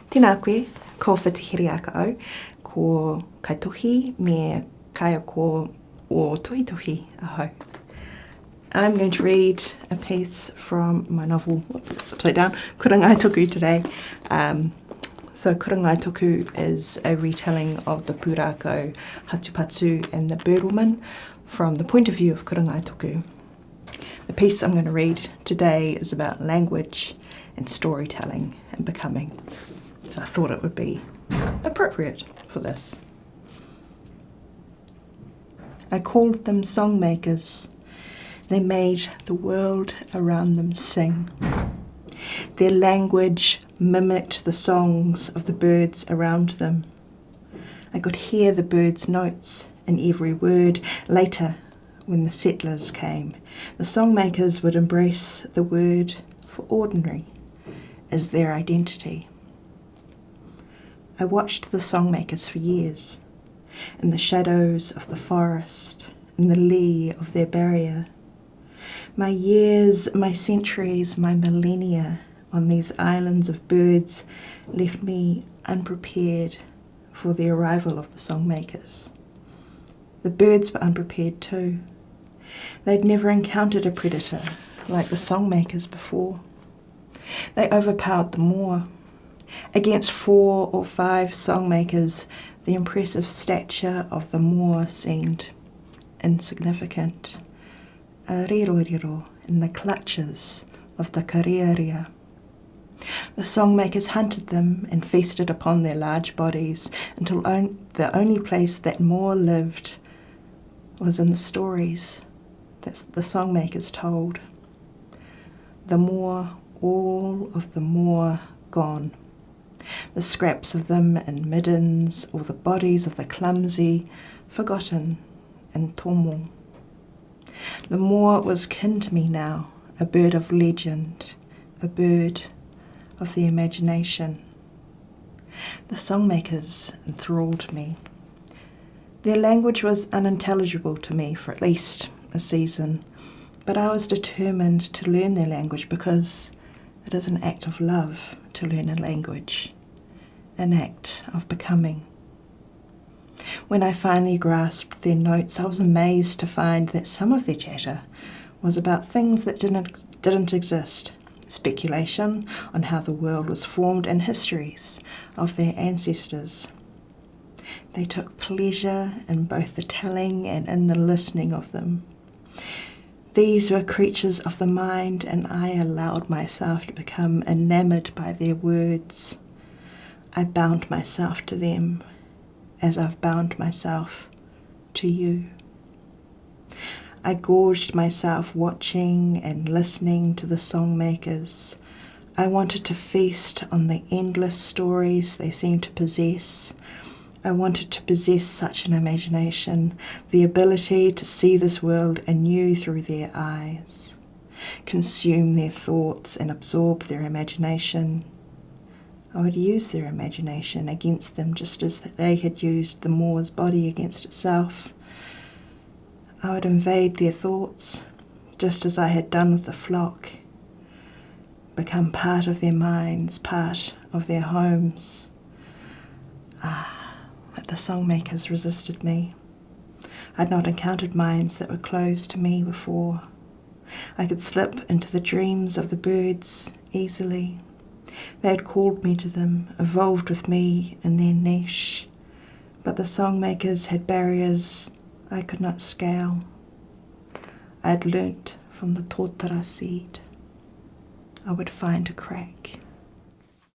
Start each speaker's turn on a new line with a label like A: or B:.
A: Tēnā koe, ko Whiti Hereaka au, ko kaitohi me kaya ko o tuhituhi ahau. I'm going to read a piece from my novel, whoops, it's upside down, Kurangaituku today. So Kurangaituku is a retelling of the pūrākau Hatupatu and the Birdwoman from the point of view of Kurangaituku. The piece I'm going to read today is about language and storytelling and becoming. So I thought it would be appropriate for this. I called them song makers. They made the world around them sing. Their language mimicked the songs of the birds around them. I could hear the birds' notes in every word. Later, when the settlers came, the song makers would embrace the word for ordinary as their identity. I watched the song makers for years, in the shadows of the forest, in the lee of their barrier. My years, my centuries, my millennia on these islands of birds left me unprepared for the arrival of the song makers. The birds were unprepared too. They'd never encountered a predator like the song makers before. They overpowered the moor. Against 4 or 5 song makers, the impressive stature of the moor seemed insignificant. A riro in the clutches of the kariaria. The song makers hunted them and feasted upon their large bodies until the only place that moor lived was in the stories that the song makers told. The moor, all of the moor gone. The scraps of them in middens, or the bodies of the clumsy, forgotten in tomo. The moor was kin to me now, a bird of legend, a bird of the imagination. The songmakers enthralled me. Their language was unintelligible to me for at least a season, but I was determined to learn their language because it is an act of love to learn a language, an act of becoming. When I finally grasped their notes, I was amazed to find that some of their chatter was about things that didn't exist, speculation on how the world was formed and histories of their ancestors. They took pleasure in both the telling and in the listening of them. These were creatures of the mind, and I allowed myself to become enamored by their words. I bound myself to them as I've bound myself to you. I gorged myself watching and listening to the song makers. I wanted to feast on the endless stories they seemed to possess. I wanted to possess such an imagination, the ability to see this world anew through their eyes, consume their thoughts and absorb their imagination. I would use their imagination against them just as they had used the moor's body against itself. I would invade their thoughts just as I had done with the flock, become part of their minds, part of their homes. But the song makers resisted me. I'd not encountered minds that were closed to me before. I could slip into the dreams of the birds easily. They had called me to them, evolved with me in their niche, but the song makers had barriers I could not scale. I had learnt from the tōtara seed. I would find a crack.